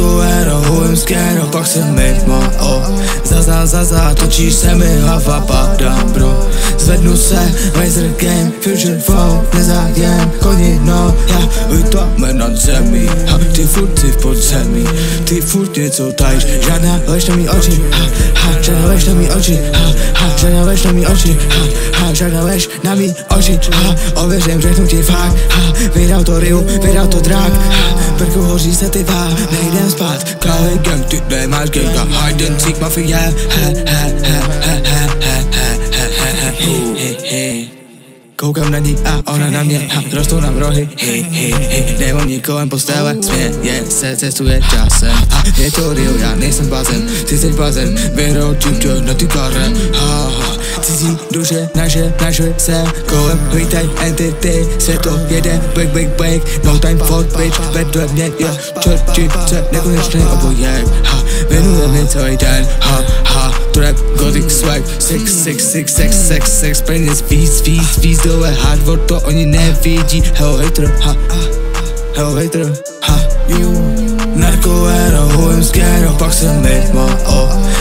Narkoéro, hujem skéro, pak se mimo, Zaza, točí se mi hlava, padám, bro. Zvednu se, Laser Game, Future Phone, nezájem, konino, já vytáme nad zemí, ty furt si v podzemí, ty furt něco tajíš, žádná lež na mý oči, žádná lež na mý oči, žádná lež na mý oči, žádná lež na mý oči, ověřím, řeknu ti fakt, vydal to Ryu, vydal to drak, prku hoří se ty vá, nejdem spát, Klavej gang, ty nemáš gang, hide and seek mafia, koukám na ní a ona na mě, rostou nám rohy, nebo kolem postele, směje se, cestuje časem, je to real, já nejsem blázen, ty jsi blázen, vyhrou čučo na ty kare, cizí duše naše se kolem, vítej entity, světlo jede, break, no time for bitch, vedle mě je čerčice, nekonečný obojek, věnuje mi celý den, trap, gothic swag, sex, peněz, víc, dole hardware, to oni nevidí, hell hater, Narkoéro, hujem skéro, pak se mimo,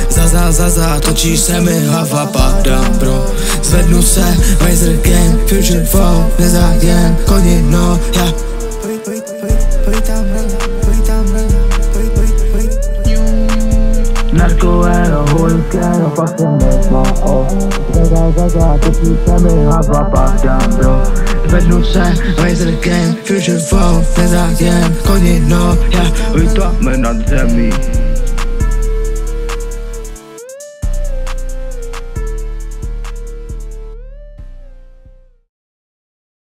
Zaza, točí se mi hlava, padám, bro. Zvednu se, Laser Game, Future Phone, nezájem, konino, já Narkoéro, hujem skéro, pak se mimo, Zaza, točí se mi hlava, padám, bro. Zvednu se, Laser Game, Future Phone, nezájem, konino, já vytáme nad zemí.